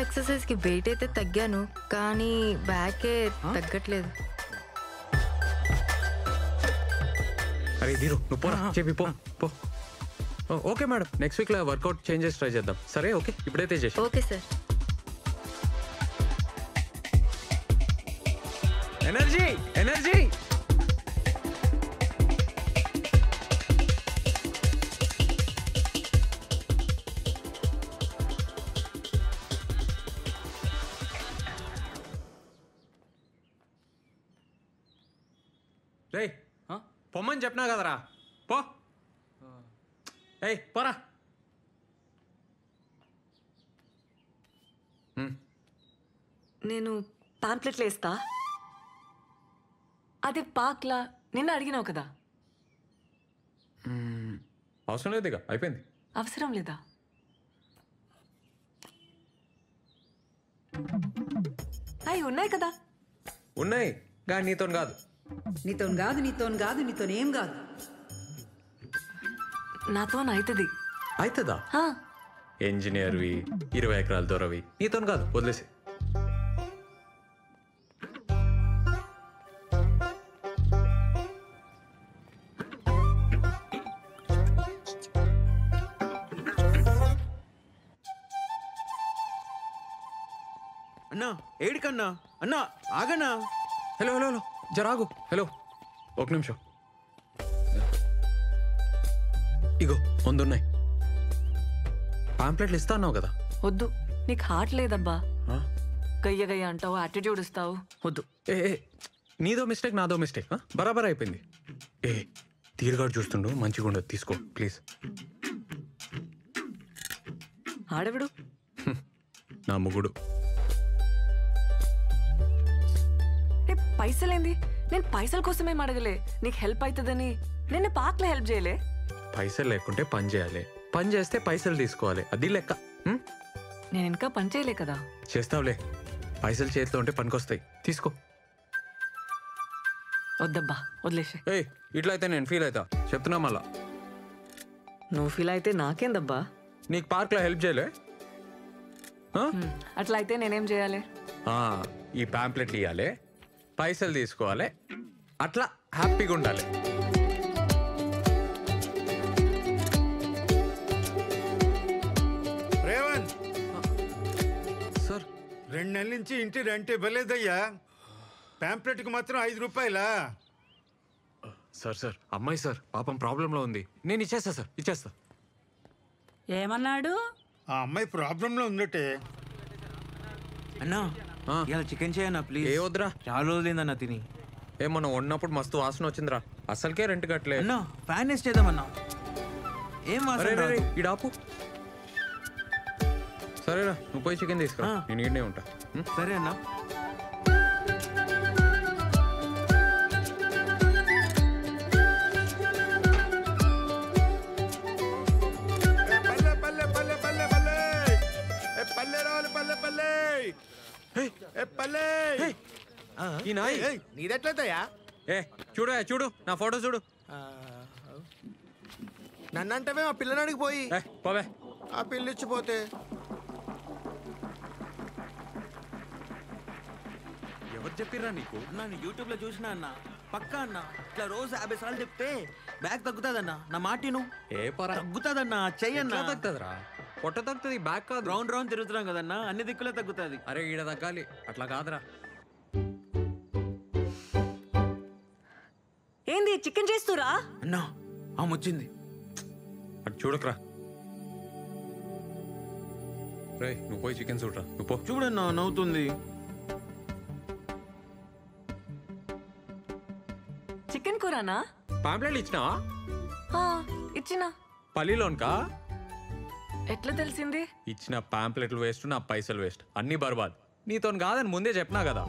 Exercise కి wait అయితే తగ్గాను, కానీ బ్యాకే తగ్గట్లేదు. అరే ధీరు నువ్వు పోరా, చెప్పి పో పో. ఓకే మేడం, నెక్స్ట్ వీక్ లో వర్కౌట్ చేంజెస్ ట్రై చేద్దాం. సరే ఓకే, ఇప్పుడైతే చేసి. Okay sir. Energy energy. రే పొమ్మని చెప్పినా కదరా, పో. ఏయ్ పోరా. నేను పాంప్లెట్లు వేస్తా. అది పాక్లా నిన్న అడిగినావు కదా. అవసరం లేదు, ఇక అయిపోయింది. అవసరం లేదా? అవి ఉన్నాయి కదా. ఉన్నాయి కానీ నీతో కాదు. నీతోనేం కాదు. నాతో అవుతుంది. అవుతుందా? ఇంజనీర్వి 20 ఎకరాల దూరవి నీతో కాదు, వదిలేసి. అన్నా ఏడికన్నా? అన్నా ఆగన్నా. హలో హలో హలో జరాగు. హలో ఒక నిమిషం. ఇగో ముందున్నాయి పాంప్లెట్లు. ఇస్తా అన్నావు కదా. వద్దు, నీకు హార్ట్ లేదబ్బా. గయ్య గయ్య అంటావు, యాటిట్యూడ్ ఇస్తావు. వద్దు. ఏ నీదో మిస్టేక్ నాదో మిస్టేక్. బరాబర్ అయిపోయింది. ఏ తీరుగాడు చూస్తుండు, మంచిగా ఉండదు, తీసుకో ప్లీజ్. ఆడవిడు నా ముగుడు. పైసలేంది? నేను పైసల కోసమేం అడగలే, నీకు హెల్ప్ అవుతుందని. నేను పార్క్లో హెల్ప్ చేయలే. పైసలు లేకుంటే పని చేయాలి, పని చేస్తే పైసలు తీసుకోవాలి, అది లెక్క. నేను ఇంకా పని చేయలే కదా. చేస్తావులే, పైసలు చేతిలో ఉంటే పనికొస్తాయి, తీసుకో. వద్దబ్బా, వదిలేసే. ఏయ్ ఇట్లా అయితే నేను ఫీల్ అవుతా, చెప్తున్నా మళ్ళా. నువ్వు ఫీల్ అయితే నాకేందబ్బా. నీకు పార్క్లో హెల్ప్ చేయలే? అట్లా అయితే నేనేం చేయాలి? ఈ పాంప్లెట్లు ఇవ్వాలి, పైసలు తీసుకోవాలి, అట్లా హ్యాపీగా ఉండాలి. రేవంత్ సార్, 2 నెలల నుంచి ఇంటి రెంట్ ఇవ్వలేదయ్యా. పాంప్లెట్కి మాత్రం 5 రూపాయలా? సార్ సార్ అమ్మాయి సార్ పాపం ప్రాబ్లంలో ఉంది, నేను ఇచ్చేస్తా సార్, ఇచ్చేస్తా. ఏమన్నాడు? ఆ అమ్మాయి ప్రాబ్లంలో ఉందటే. అన్నా ఇలా చికెన్ చేయన్నా ప్లీజ్. ఏ వద్దురా, చాలా రోజులైందన్నా తిని. ఏమన్నా వండినప్పుడు మస్తు వాసన వచ్చిందిరా, అసలుకే రెంట్ కట్టలే. అన్నా ఫ్యాన్ వేస్ట్ చేద్దామన్నా. ఏం ఇడాపు. సరేరా నువ్వు పోయి చికెన్ తీసుకురా, నేను ఈడనే ఉంటా. సరే అన్నా. నీదెట్లయితయా? ఏ చూడు చూడు నా ఫోటో చూడు. నన్నంటే ఆ పిల్లనాడికి పోయి పోవే. ఆ పిల్లిచ్చిపోతే ఎవరు చెప్పిర్రా నీకు? అన్నా నేను యూట్యూబ్ లో చూసినా అన్న, పక్కా అన్న. ఇట్లా రోజు 50 సార్లు చెప్తే బ్యాగ్ తగ్గుతాదన్నా, నా మాటిను. ఏ పరా తగ్గుతాదన్నా, చెయ్యన్నా. తగ్గుతుందిరా, పొట్ట తగ్గుతుంది, బ్యాగ్ కాదు. రౌండ్ రౌండ్ తిరుగుతున్నాం కదన్నా, అన్ని దిక్కులే తగ్గుతుంది. అరే ఈడ తగ్గాలి, అట్లా కాదురా. ఏంది చికెన్ చేస్తురా? అన్నా ఆమె వచ్చింది. అటు చూడకరా. రే నువ్వు పోయి చికెన్ చూడరా, నువ్వు పో. చూడన్నా నవ్వుతుంది. చికెన్ కూరనా? పాంప్లెట్లు ఇచ్చినావా? ఇచ్చినా. పల్లిలోన్కా? ఎట్లా తెలిసింది? ఇచ్చిన పాంప్లెట్లు వేస్ట్, నా పైసలు వేస్ట్, అన్ని బర్బాద్. నీతో కాదని ముందే చెప్పినా కదా.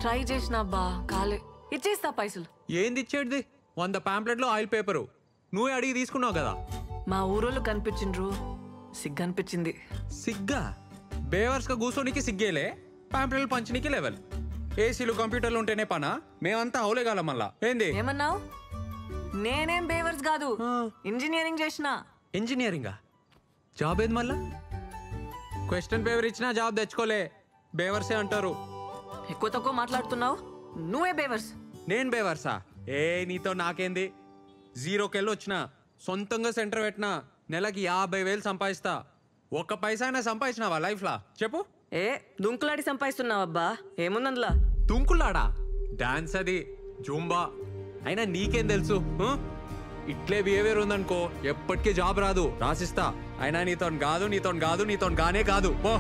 ట్రై చేసినా బా, కాలే. ఇచ్చేస్తా పైసలు. ఏంది ఇచ్చేది? 100 పాంప్లెట్లు ఆయిల్ పేపరు నువ్వే అడిగి తీసుకున్నావు కదా. మా ఊరోళ్ళు కనిపించిండ్రు, సిగ్గనిపించింది. సిగ్గా? బేవర్స్గా కూర్చోనికి సిగ్గేలే, పాంప్లెట్లు పంచనీకి లెవెల్. ఏసీలు కంప్యూటర్లు ఉంటేనే పనా? మేమంతా అవులేగాల మళ్ళా. ఏంది ఏమన్నావు? నేనేం బేవర్స్ కాదు, ఇంజనీరింగ్ చేసిన. ఇంజనీరింగా? జాబ్ ఏది మళ్ళా? క్వశ్చన్ పేపర్ ఇచ్చినా జాబ్ తెచ్చుకోలే, బేవర్సే అంటారు. ఎక్కువ తక్కువ మాట్లాడుతున్నావు, నువ్వే బేవర్స్. నేను బేవర్సా? నీతో నాకేంది? 0కెళ్ళి వచ్చిన, సొంతంగా సెంటర్ పెట్టినా, నెలకి 50,000 సంపాదిస్తా. ఒక్క పైసా అయినా సంపాదించినావా లైఫ్లా చెప్పు? దుంకులాడి సంపాదిస్తున్నావబ్బా, ఏముందందులా? తుంకులాడా? డాన్స్ అది, జూంబా. అయినా నీకేం తెలుసు? ఇట్లే బిహేవియర్ ఉందనుకో ఎప్పటికీ జాబ్ రాదు, రాసిస్తా. అయినా నీతోని కాదు, నీతోని కాదు, నీతోని గానే కాదు, పో.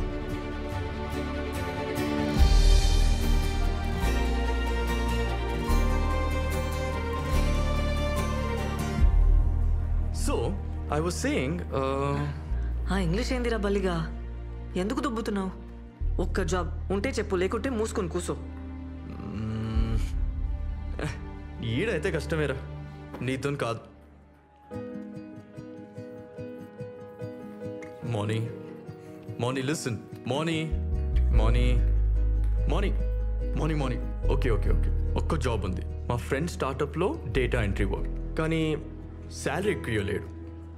So, I was saying, ఆ ఇంగ్లీష్ ఏందిరా బల్లిగా? ఎందుకు దుబ్బుతున్నావు? ఒక్క జాబ్ ఉంటే చెప్పు, లేకుంటే మూసుకొని కూసో. ఈడైతే కష్టమేరా, నీతో కాదు. Morning listen, morning okay. ఒక్క జాబ్ ఉంది, మా ఫ్రెండ్ స్టార్టప్లో డేటా ఎంట్రీ వర్క్. కానీ శాలరీ ఎక్కువ ఇవ్వలేడు,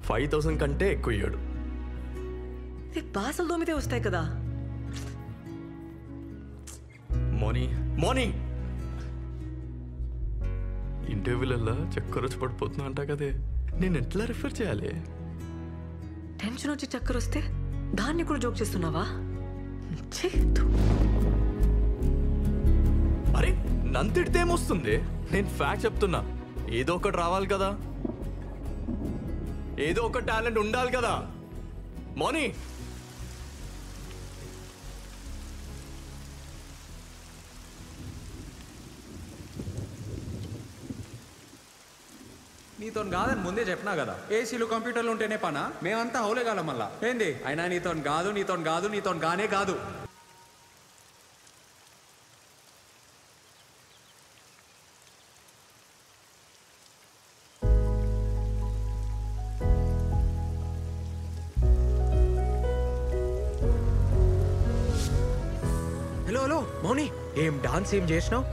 5,000 కంటే ఎక్కువ ఇవ్వడు. బాసలు దోమితే వస్తాయి కదా. మార్నింగ్ ఇంటర్వ్యూలలో చక్కర వచ్చి పడిపోతున్నా అంటా కదే, నేను ఎట్లా రిఫర్ చేయాలి? టెన్షన్ వచ్చి చక్కర వస్తే దాన్ని కూడా జోక్ చేస్తున్నావా? అరే నంతిడితే ఏమొస్తుంది? నేను ఫ్యాక్ట్ చెప్తున్నా, ఏదో ఒకటి రావాలి కదా, ఏదో ఒక టాలెంట్ ఉండాలి కదా. మోనీ నీతో కాదని ముందే చెప్పినా కదా, ఏసీలు కంప్యూటర్లు ఉంటేనే పనా? మేమంతా హౌలేగాలం మళ్ళా ఏంది? అయినా నీతో కాదు, నీతో కాదు, నీతో గానే కాదు. హలో మౌని, ఏం డాన్స్ ఏం చేసినావు?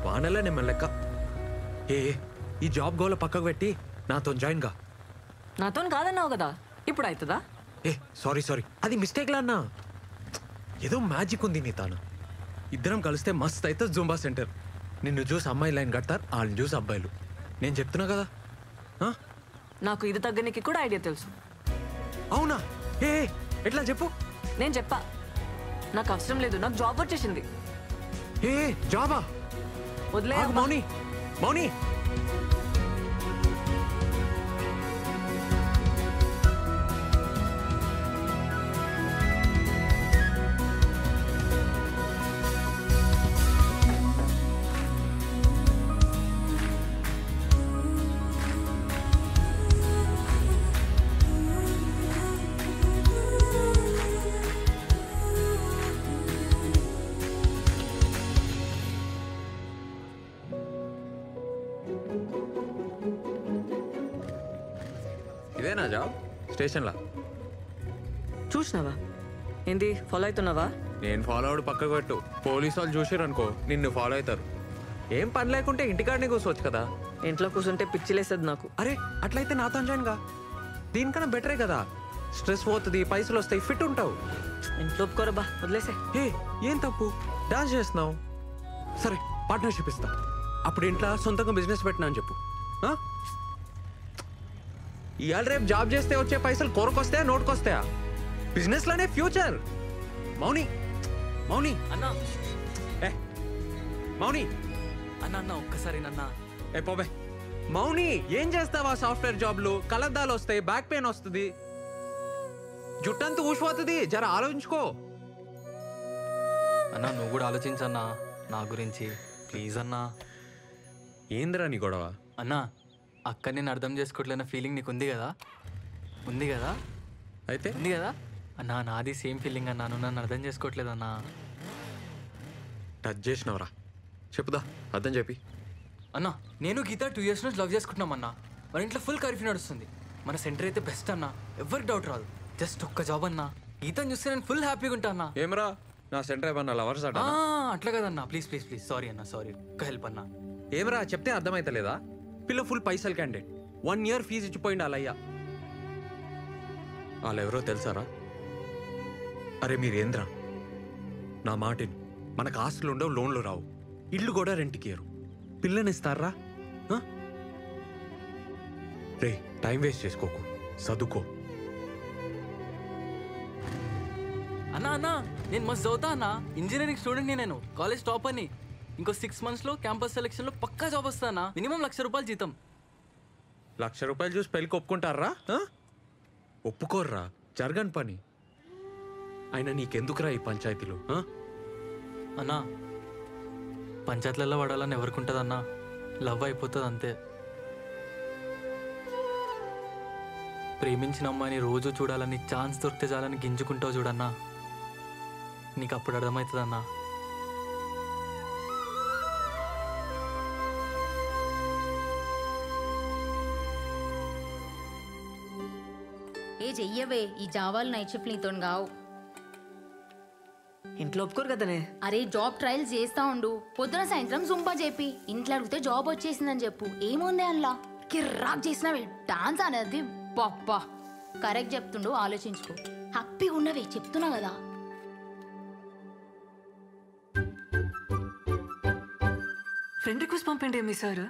వానల్లా నేను లెక్క. ఈ జాబ్ గోల పక్కకు పెట్టి నాతో జాయిన్ గా. నాతో కాదన్నావు కదా, ఇప్పుడు అవుతుందా? సారీ అది మిస్టేక్లా అన్నా. ఏదో మ్యాజిక్ ఉంది నీ తాను. ఇద్దరం కలిస్తే మస్త్ అయితే జూంబా సెంటర్. నిన్ను చూసి అమ్మాయి లైన్ కడతారు, వాళ్ళని చూసి అబ్బాయిలు. నేను చెప్తున్నా కదా. నాకు ఇది తగ్గనికి కూడా ఐడియా తెలుసు. అవునా? ఎట్లా చెప్పు. నేను చెప్పా, నాకు అవసరం లేదు, నాకు జాబ్ వచ్చేసింది. జాబా? వదిలే మౌని. ఇదేనా జాబ్? స్టేషన్లా చూసినావా? ఏంది ఫాలో అవుతున్నావా? నేను ఫాలో అవడు పక్కకు పెట్టు. పోలీసు వాళ్ళు చూసారు అనుకో నిన్ను ఫాలో అవుతారు. ఏం పని లేకుంటే ఇంటికాడనే కూర్చోవచ్చు కదా. ఇంట్లో కూర్చుంటే పిచ్చిలేస్తుంది నాకు. అరే అట్లయితే నాతో జాయిన్ గా. దీనికన్నా బెటరే కదా, స్ట్రెస్ పోతుంది, పైసలు వస్తాయి, ఫిట్ ఉంటావు. ఇంట్లో ఒప్పుకోరబ్బా, వదిలేసే. ఏం తప్పు? డాన్స్ చేస్తున్నావు, సరే పార్ట్నర్షిప్ ఇస్తా. అప్పుడు ఇంట్లో సొంతంగా బిజినెస్ పెట్టినా అని చెప్పు. ఇవాళ రేపు జాబ్ చేస్తే వచ్చే పైసలు కొరకొస్తాయా, నోటుకొస్తాయా? బిజినెస్ లోనే ఫ్యూచర్. మౌని అన్నా, మౌని అన్న ఒక్కసారి నన్నా. పోబే. మౌని ఏం చేస్తావా? సాఫ్ట్వేర్ జాబ్లు కలద్దాలు వస్తాయి, బ్యాక్ పెయిన్ వస్తుంది, జుట్టంతా ఊసిపోతుంది. జర ఆలోచించుకో అన్నా. నువ్వు కూడా ఆలోచించన్నా నా గురించి, ప్లీజ్ అన్నా. ఏందిరా నీ గొడవ? అన్నా, అక్క నేను అర్థం చేసుకోవట్లేన ఫీలింగ్ నీకు ఉంది కదా? అయితే ఉంది కదా అన్నా? నాది సేమ్ ఫీలింగ్ అన్నా, నువ్వు నన్ను అర్థం చేసుకోవట్లేదన్నా. టచ్ చేసినవరా? చెప్పుదా, అర్థం చెప్పి. అన్నా, నేను గీత 2 years నుంచి లవ్ చేసుకుంటున్నాం అన్నా. మన ఇంట్లో ఫుల్ కర్ఫ్యూ నడుస్తుంది. మన సెంటర్ అయితే బెస్ట్ అన్నా, ఎవరికి డౌట్ రాదు. జస్ట్ ఒక్క జాబ్ అన్నా, గీతను చూస్తే నేను ఫుల్ హ్యాపీగా ఉంటా అన్నా. ఏమరా నా సెంటర్ ఏమన్నా లవర్స్ అట? అట్లా కదన్నా, ప్లీజ్ సారీ అన్నా, సారీ. ఒక్క హెల్ప్ అన్నా. ఏమరా చెప్తే అర్థమైతలేదా? పిల్ల ఫుల్ పైసలు క్యాండిడేట్, 1 year ఫీజు ఇచ్చిపోయింది వాళ్ళయ్యా. వాళ్ళు ఎవరో తెలుసారా? అరే మీరేంద్రా, నా మాటిని, మనకు ఆస్తులు ఉండవు, లోన్లు రావు, ఇల్లు కూడా రెంట్కి ఇయ్యరు, పిల్లనిస్తారా? రే టైం వేస్ట్ చేసుకోకు, చదువుకో. అన్నా అన్నా నేను మస్తు చదువుతా అన్నా. ఇంజనీరింగ్ స్టూడెంట్ని నేను, కాలేజ్ టాప్ అని. ఇంకో 6 monthsలో క్యాంపస్ సెలక్షన్లో పక్కా జాబ్ వస్తా అన్నా. మినిమం ₹1,00,000 జీతం. ₹1,00,000 చూసి పెళ్ళికి ఒప్పుకుంటారా? ఒప్పుకోర్రా, జరగని పని. అయినా నీకెందుకురా ఈ పంచాయతీలు? అన్నా పంచాయతీలలో పడాలని ఎవరికి ఉంటుంది అన్నా? లవ్ అయిపోతుంది అంతే. ప్రేమించిన అమ్మాయిని రోజు చూడాలని, ఛాన్స్ దొరికితే చాలని గింజుకుంటావు చూడన్నా. నీకు అప్పుడు అర్థమవుతుంది అన్నా. ఏ చెయ్యవే, ఈ జావాలు నైట్ షిఫ్ట్ నీతో కావు. ఇంట్లో ఒప్పుకోరు కదనే. అరే జాబ్ ట్రయల్స్ చేస్తా ఉండు, పొద్దున సాయంత్రం జుంపా చెప్పి ఇంట్లో అడిగితే జాబ్ వచ్చేసిందని చెప్పు. ఏముంది అందులో? కిర్రాక్ చేసినవే డాన్స్ అనేది. పప్పా కరెక్ట్ చెప్తుండు, ఆలోచించుకో. హ్యాపీగా ఉన్నవే చెప్తున్నా కదా. ఫ్రెండ్ రిక్వెస్ట్ పంపండి మీ సార్.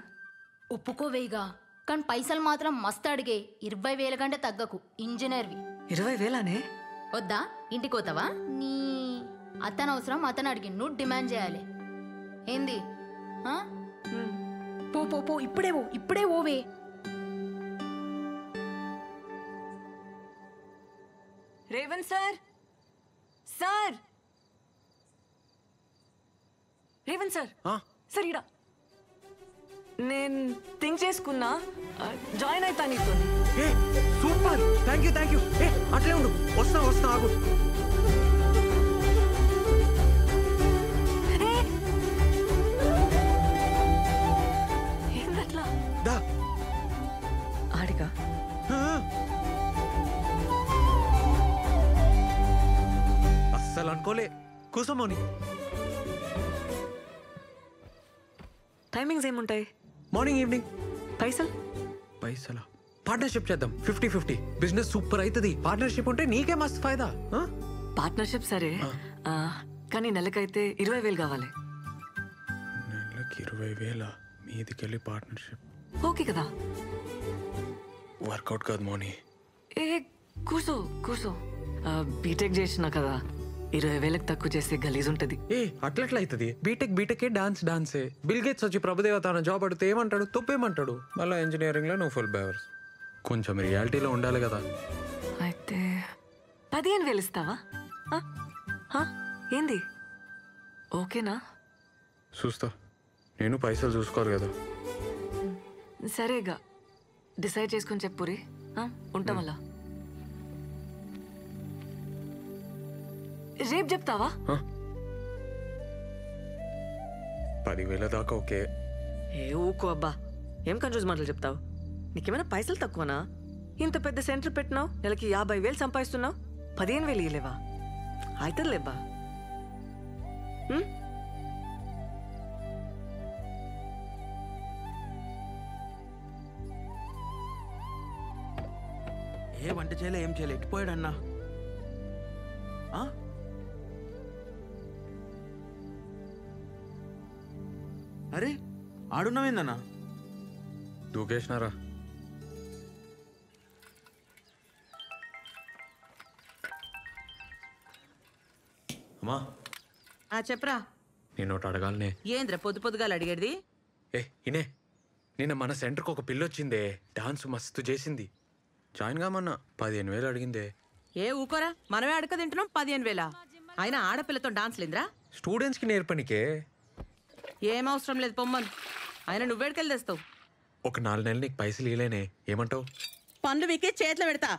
ఒప్పుకోవేగా, కానీ పైసలు మాత్రం మస్తు అడిగే. 20,000 కంటే తగ్గకు. ఇంజనీర్వి. 20,000నే? వద్దా? ఇంటికి పోతావా? నీ అతను అవసరం, అతను అడిగి నువ్వు డిమాండ్ చేయాలి. ఏంది? పో పో పో, ఇప్పుడే పో, ఇప్పుడే ఓవే. Revanth sir, sir, Revanth sir, sir ఇడా నేను థింక్ చేసుకున్నా, జాయిన్ అవుతా నీతో. Super, thank you. అట్లే ఉండు, వస్తా ఆగు. ఏందట్లా? దా ఆడిగా అస్సలు అనుకోలే. కూసమోని. టైమింగ్స్ ఏముంటాయి? Morning evening. పైసలా? పార్ట్నర్షిప్ చేద్దాం, 50-50. బిజినెస్ సూపర్ అవుతుంది. పార్ట్నర్షిప్ ఉంటే నీకే మస్తు ఫైదా. పార్ట్నర్షిప్ సరే, కానీ నెలకైతే 20,000 కావాలి. నెలకి 20,000 మీదికెళ్ళి పార్ట్నర్షిప్ ఓకే కదా? వర్కౌట్ కాదు మోని. ఏ కూర్చో. బీటెక్ చేసినా కదా, 20,000 తక్కువ చేస్తే గలీజ్ ఉంటది. అట్లెట్లా అవుతుంది? బీటెక్ డాన్సే. బిల్ గేట్స్ వచ్చి ప్రభుదేవ తన జాబ్ అడిగితే ఏమంటాడు? తప్పేమంటాడు? మళ్ళీ ఇంజనీరింగ్ లో నువ్వు ఫుల్ బేవర్స్. కొంచెం రియాలిటీలో ఉండాలి కదా. అయితే 15,000 ఇస్తావా? ఏంది? ఓకేనా? చూస్తా, నేను పైసలు చూసుకోరు కదా. సరేగా, డిసైడ్ చేసుకొని చెప్పురి. ఉంటాం అలా. రేపు చెప్తావా? 10,000 దాకా ఓకే. ఊకో అబ్బా, ఏం కన్ఫ్యూజ్ మాటలు చెప్తావు? నీకేమైనా పైసలు తక్కువనా? ఇంత పెద్ద సెంటర్ పెట్టినావు, నెలకి 50,000 సంపాదిస్తున్నావు, 15,000 ఇయ్యలేవా? అవుతుందిలేబ్బా. ఏ వంట చేయలే, ఏం చేయలే, ఎట్టిపోయాడు అన్నా? అరే ఆడున్నావేందన్నా? దూకేసినారా? అమ్మా చెప్పరా. నేను ఒకటి అడగాలనే. ఏంద్ర పొద్దుగాలు అడిగేది? ఇనే, నిన్న మన సెంటర్కి ఒక పిల్ల వచ్చిందే, డాన్స్ మస్తు చేసింది. జాయిన్ కామన్నా 15,000 అడిగిందే. ఊకోరా, మనమే అడక తింటున్నాం. 15,000 అయినా ఆడపిల్లతో డాన్స్ లేదురా? స్టూడెంట్స్కి నేర్పనికే. ఏం అవసరం లేదు, పొమ్మను. అయినా నువ్వేడికెళ్ళి తెస్తావు? ఒక 4 నెలలు నీకు పైసలు ఇవ్వలేనే, ఏమంటావు? పనులు వీకే చేతిలో పెడతా.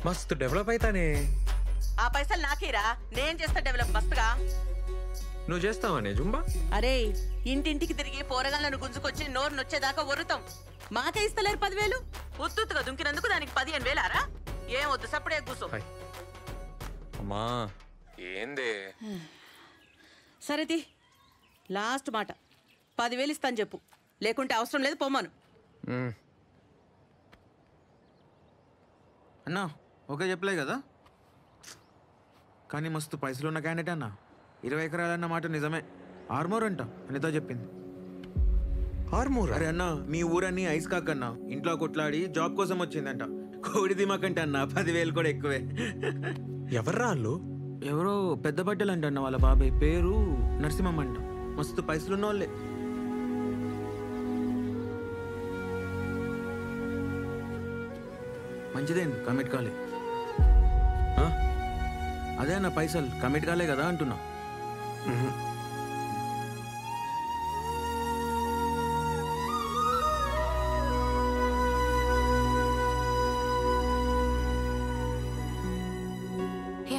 మస్తు డెవలప్ అవుతానే. ఆ పైసలు నాకేరా, నేను చేస్తా డెవలప్ మస్తుగా. నువ్వు చేస్తావానే జుంబా? అరే ఇంటింటికి తిరిగి పోరగాళ్ళను గుంజుకొచ్చి నోరు నొచ్చేదాకా వరుతాం. మాకే ఇస్తలేరు 10,000. ఉత్తుగా దుంకినందుకు దానికి 15,000 ఏం వద్దు, సప్పుడే కూర్చో. అమ్మా ఏందే? సరేది, లాస్ట్ మాట, 10,000 ఇస్తాను చెప్పు, లేకుంటే అవసరం లేదు, పొమ్మను. అన్నా ఓకే చెప్పలే కదా? కానీ మస్తు పైసలు ఉన్న క్యాండిడేట్ అన్న. 20 ఎకరాలన్న మాట నిజమే. ఆర్మోర్ అంట అనితో చెప్పింది. ఆర్మూర్ అరే అన్న, మీ ఊరన్నీ ఐస్ కాకన్నా ఇంట్లో కొట్లాడి జాబ్ కోసం వచ్చిందంట. కోడి దిమాకంటే అన్న 10,000 కూడా ఎక్కువే. ఎవర్రా వాళ్ళు? ఎవరో పెద్ద బట్టలు అంట అన్న. వాళ్ళ బాబాయ్ పేరు నరసింహం అంట. మస్తు పైసలున్న వాళ్ళే. మంచిదేంది కమిట్ కాలే. అదే అన్న పైసలు కమిట్ కాలే కదా అంటున్నా.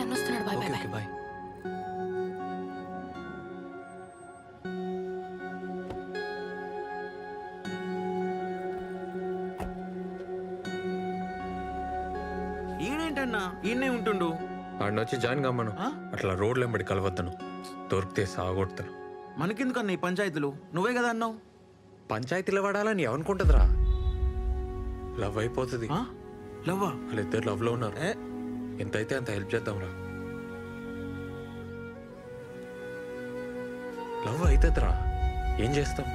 అన్నొస్తున్నాడు. Bye bye bye. ఈయనేంటన్నా ఈయనే ఉంటుండు. ఆడనొచ్చి జాయిన్ కమ్మను. అట్లా రోడ్లు వెంబడి కలవద్దను, దొరికితే సాగొడతాను. మనకెందుకన్నా ఈ పంచాయతీలు? నువ్వే కదా అన్నావు. పంచాయతీలో పడాలని ఏమనుకుంటుందిరా? లవ్ అయిపోతుంది. లవ్వా? వాళ్ళిద్దరు లవ్ లో ఉన్నారు. ఎంతైతే అంత హెల్ప్ చేద్దాంరా. లవ్ అవుతుందిరా, ఏం చేస్తాం?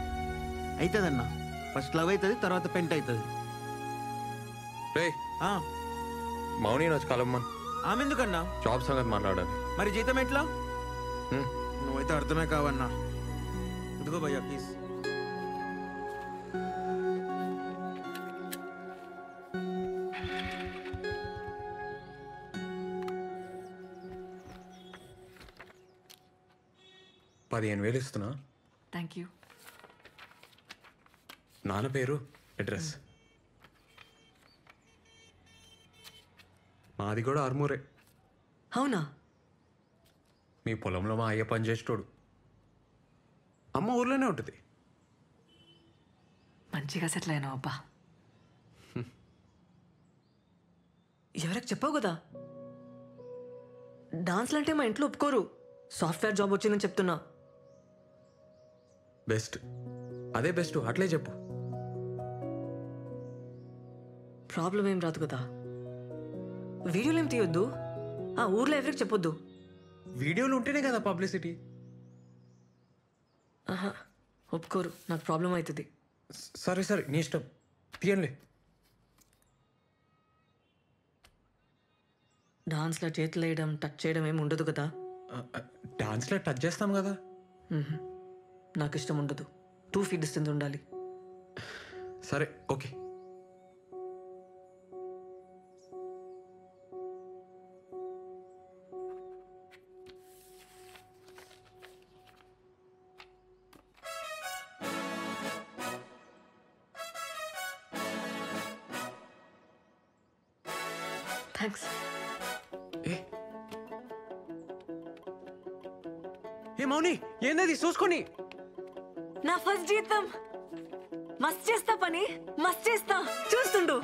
అవుతుందన్నా. ఫస్ట్ లవ్ అవుతుంది, తర్వాత పెంట్ అవుతుంది. రే మౌని వచ్చి కలమ్మన్. ఆమె ఎందుకన్నా? జాబ్ సంగతి మాట్లాడాలి. మరి జీతం ఎట్లా? నువ్వైతే అర్థమే కావన్నా. ఇదిగో భయ్యా ప్లీజ్. $15,000 ఇస్తున్నా. Thank you. నాన్న పేరు, అడ్రస్. మాది కూడా ఆర్మూరే. అవునా? మీ పొలంలో మా అయ్య పనిచేసేటోడు. అమ్మ ఊర్లోనే ఉంటుంది. మంచిగా సెటిల్ అయినావు అబ్బా. ఎవరికి చెప్పావు కదా, డాన్స్లు అంటే మా ఇంట్లో ఒప్పుకోరు. సాఫ్ట్వేర్ జాబ్ వచ్చిందని చెప్తున్నా. బెస్ట్, అదే బెస్ట్, అట్లే చెప్పు. ప్రాబ్లం ఏం రాదు కదా. వీడియోలు ఏం తీయొద్దు, ఆ ఊర్లో ఎవరికి చెప్పొద్దు. వీడియోలు ఉంటేనే కదా పబ్లిసిటీ. ఆహా, ఒప్పుకోరు, నాకు ప్రాబ్లం అవుతుంది. సరే సరే, నీ ఇష్టం, తీయండి. డాన్స్లో చేతులు వేయడం, టచ్ చేయడం ఏమి ఉండదు కదా. డాన్స్లో టచ్ చేస్తాం కదా. నాకు ఇష్టం ఉండదు. 2 feet డిస్టెన్స్ ఉండాలి. సరే ఓకే. థ్యాంక్స్. ఏ మౌని, ఏందది చూసుకొని? నా ఫస్ట్ జీతం. మస్త్ చేస్తా పని, మస్త్ చేస్తా, చూస్తుండు.